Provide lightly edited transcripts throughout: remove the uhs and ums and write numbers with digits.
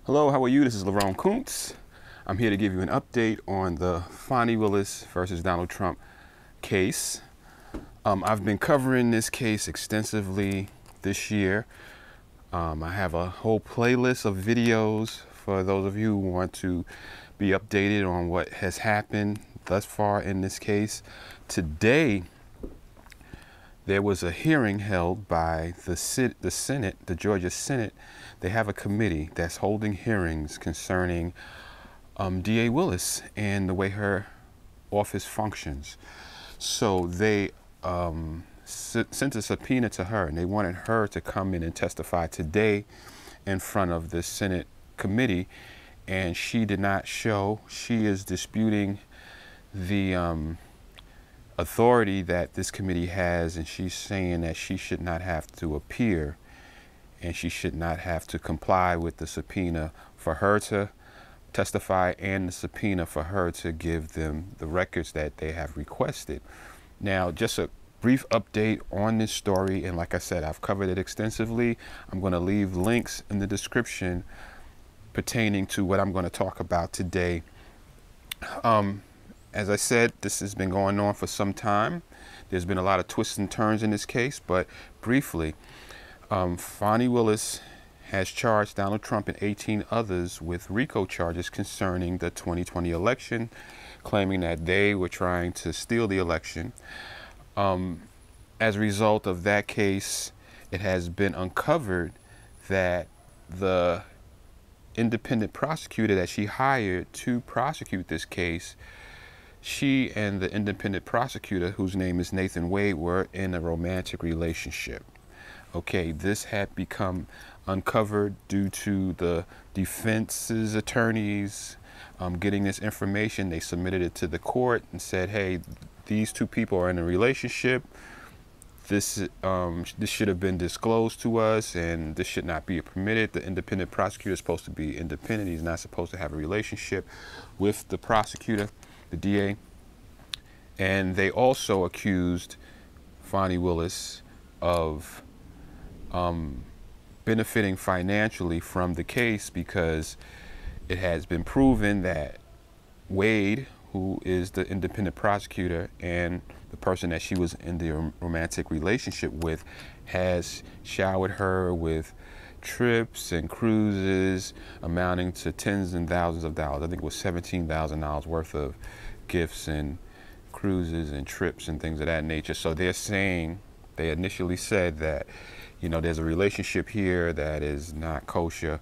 Hello, how are you? This is Lerone Kuntz. I'm here to give you an update on the Fani Willis versus Donald Trump case. I've been covering this case extensively this year. I have a whole playlist of videos for those of you who want to be updated on what has happened thus far in this case. Today, there was a hearing held by the Senate, the Georgia Senate. They have a committee that's holding hearings concerning DA Willis and the way her office functions. So they sent a subpoena to her, and they wanted her to come in and testify today in front of the Senate committee, and she did not show. She is disputing the authority that this committee has, and she's saying that she should not have to appear and she should not have to comply with the subpoena for her to testify and the subpoena for her to give them the records that they have requested. Now, just a brief update on this story, and like I said, I've covered it extensively. I'm going to leave links in the description pertaining to what I'm going to talk about today. As I said, this has been going on for some time. There's been a lot of twists and turns in this case, but briefly, Fani Willis has charged Donald Trump and 18 others with RICO charges concerning the 2020 election, claiming that they were trying to steal the election. As a result of that case, it has been uncovered that the independent prosecutor that she hired to prosecute this case, she and the independent prosecutor, whose name is Nathan Wade, were in a romantic relationship. Okay, this had become uncovered due to the defense's attorneys getting this information. They submitted it to the court and said, hey, these two people are in a relationship. This should have been disclosed to us, and this should not be permitted. The independent prosecutor is supposed to be independent. He's not supposed to have a relationship with the prosecutor, the DA. And they also accused Fani Willis of benefiting financially from the case, because it has been proven that Wade, who is the independent prosecutor and the person that she was in the romantic relationship with, has showered her with trips and cruises amounting to tens and thousands of dollars. I think it was $17,000 worth of gifts and cruises and trips and things of that nature. So they're saying, they initially said that, you know, there's a relationship here that is not kosher,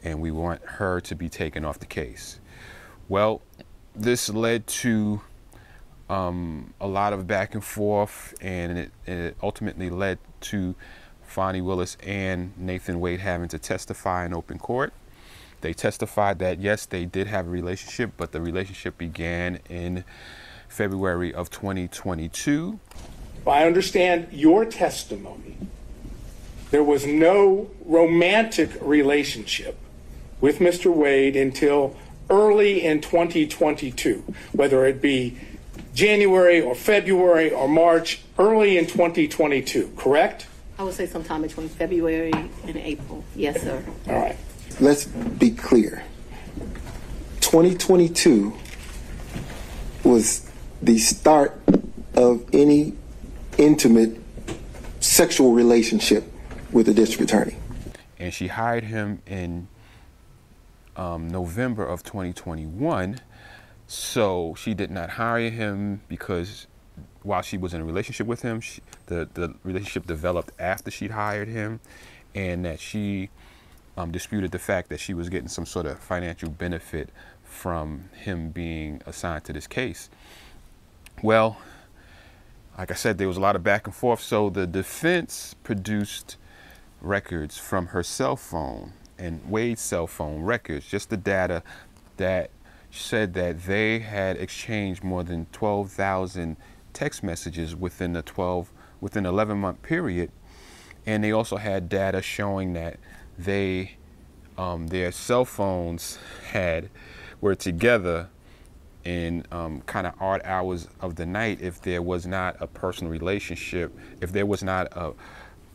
and we want her to be taken off the case. Well, this led to a lot of back and forth, and it ultimately led to Fani Willis and Nathan Wade having to testify in open court. They testified that, yes, they did have a relationship, but the relationship began in February of 2022. I understand your testimony. There was no romantic relationship with Mr. Wade until early in 2022, whether it be January or February or March, early in 2022, correct? I would say sometime between February and April. Yes, sir. All right. Let's be clear. 2022 was the start of any intimate sexual relationship with the district attorney. And she hired him in November of 2021. So she did not hire him because while she was in a relationship with him, the relationship developed after she'd hired him, and that she disputed the fact that she was getting some sort of financial benefit from him being assigned to this case. Well, like I said, there was a lot of back and forth. So the defense produced records from her cell phone and Wade's cell phone records, just the data that said that they had exchanged more than 12,000 text messages within the 11-month period. And they also had data showing that they their cell phones were together in kind of odd hours of the night if there was not a personal relationship. If there was not a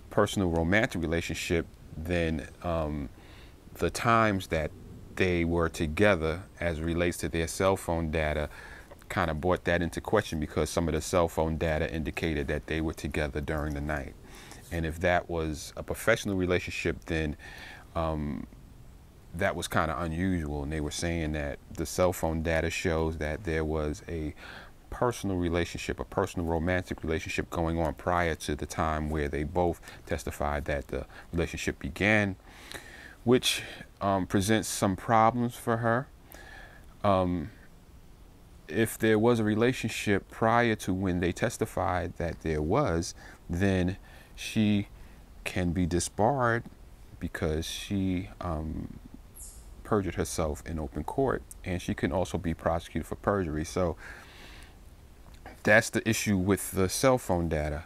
personal romantic relationship, then the times that they were together as it relates to their cell phone data kind of brought that into question, because some of the cell phone data indicated that they were together during the night. And if that was a professional relationship, then that was kind of unusual. And they were saying that the cell phone data shows that there was a personal relationship, a personal romantic relationship going on prior to the time where they both testified that the relationship began, which presents some problems for her. If there was a relationship prior to when they testified that there was, then she can be disbarred because she perjured herself in open court, and she can also be prosecuted for perjury. So that's the issue with the cell phone data.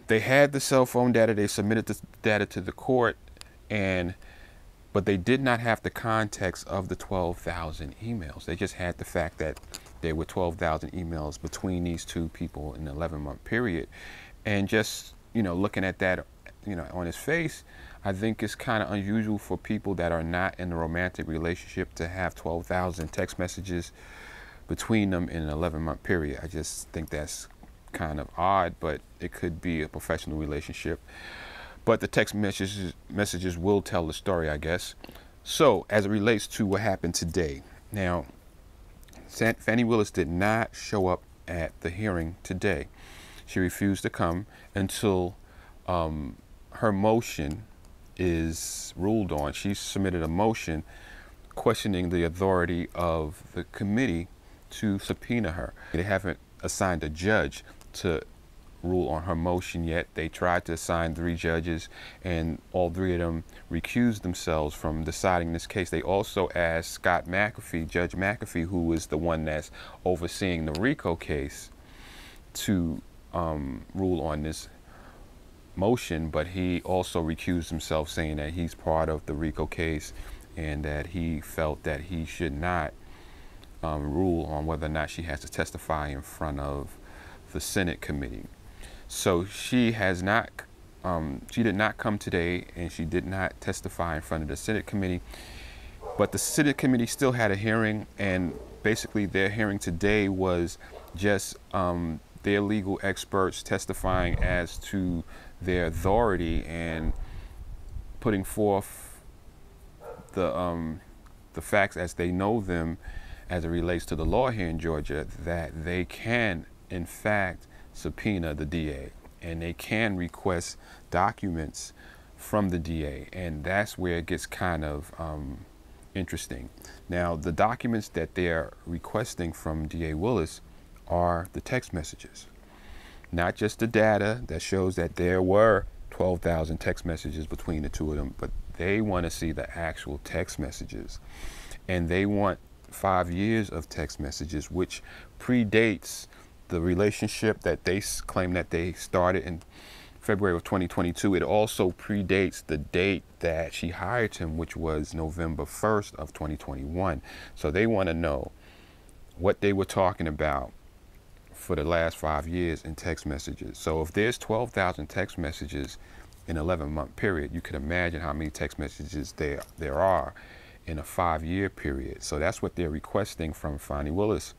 They had the cell phone data, they submitted the data to the court, but they did not have the context of the 12,000 emails. They just had the fact that there were 12,000 emails between these two people in an 11-month period. And just, looking at that, on its face, I think it's kind of unusual for people that are not in a romantic relationship to have 12,000 text messages between them in an 11-month period. I just think that's kind of odd, but it could be a professional relationship. But the text messages will tell the story, I guess. So, as it relates to what happened today. Now, Fani Willis did not show up at the hearing today. She refused to come until her motion is ruled on. She submitted a motion questioning the authority of the committee to subpoena her. They haven't assigned a judge to rule on her motion yet. They tried to assign 3 judges, and all 3 of them recused themselves from deciding this case. They also asked Judge McAfee, who is the one that's overseeing the RICO case, to rule on this motion, but he also recused himself, saying that he's part of the RICO case and that he felt that he should not rule on whether or not she has to testify in front of the Senate committee. So she has not, she did not come today, and she did not testify in front of the Senate committee. But the Senate committee still had a hearing, and basically their hearing today was just their legal experts testifying as to their authority and putting forth the facts as they know them as it relates to the law here in Georgia, that they can, in fact, subpoena the DA, and they can request documents from the DA, and that's where it gets kind of interesting. Now, the documents that they're requesting from DA Willis are the text messages, not just the data that shows that there were 12,000 text messages between the 2 of them, but they want to see the actual text messages, and they want 5 years of text messages, which predates the relationship that they claim that they started in February of 2022. It also predates the date that she hired him, which was November 1st of 2021. So they want to know what they were talking about for the last 5 years in text messages. So if there's 12,000 text messages in an 11-month period, you can imagine how many text messages there are in a 5-year period. So that's what they're requesting from Fani Willis.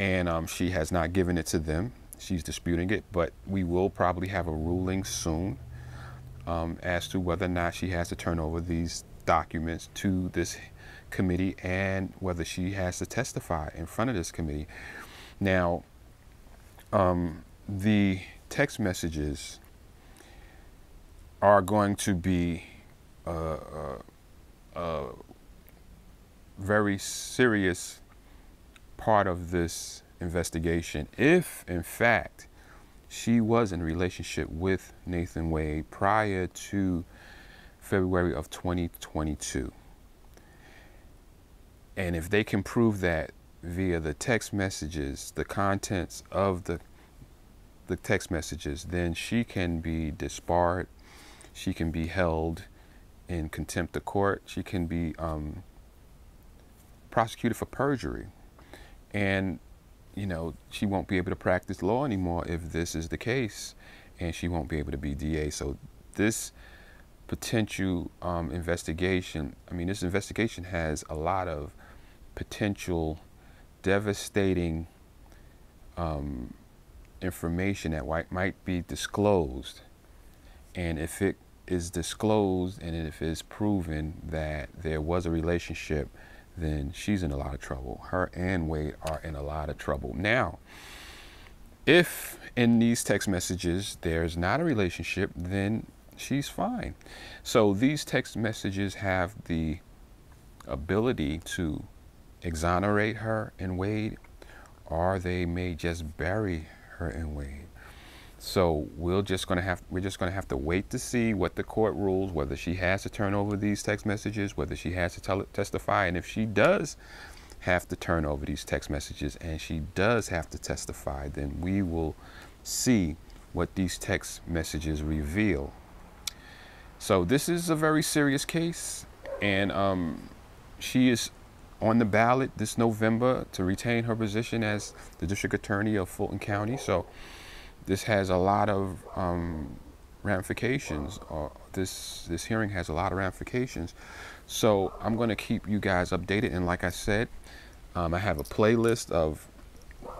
And she has not given it to them. She's disputing it, but we will probably have a ruling soon as to whether or not she has to turn over these documents to this committee and whether she has to testify in front of this committee. Now, the text messages are going to be a very serious part of this investigation if, in fact, she was in a relationship with Nathan Wade prior to February of 2022. And if they can prove that via the text messages, the contents of the text messages, then she can be disbarred, she can be held in contempt of court, she can be prosecuted for perjury. And, she won't be able to practice law anymore if this is the case, and she won't be able to be DA. So this potential investigation. I mean, this investigation has a lot of potential devastating information that might be disclosed. And if it is disclosed and if it's proven that there was a relationship, then she's in a lot of trouble. Her and Wade are in a lot of trouble. Now, if in these text messages there's not a relationship, then she's fine. So these text messages have the ability to exonerate her and Wade, or they may just bury her and Wade. So we're just gonna have to wait to see what the court rules, whether she has to turn over these text messages, whether she has to testify. And if she does have to turn over these text messages and she does have to testify, then we will see what these text messages reveal. So this is a very serious case, and she is on the ballot this November to retain her position as the district attorney of Fulton County. So this has a lot of ramifications. This hearing has a lot of ramifications. So I'm going to keep you guys updated. And like I said, I have a playlist of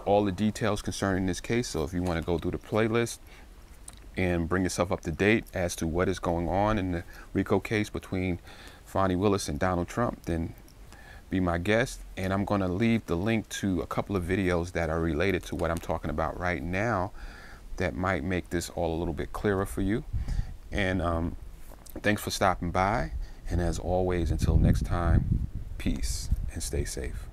all the details concerning this case. So if you want to go through the playlist and bring yourself up to date as to what is going on in the RICO case between Fani Willis and Donald Trump, then be my guest. And I'm going to leave the link to a couple of videos that are related to what I'm talking about right now that might make this all a little bit clearer for you. And thanks for stopping by. And as always, until next time, peace and stay safe.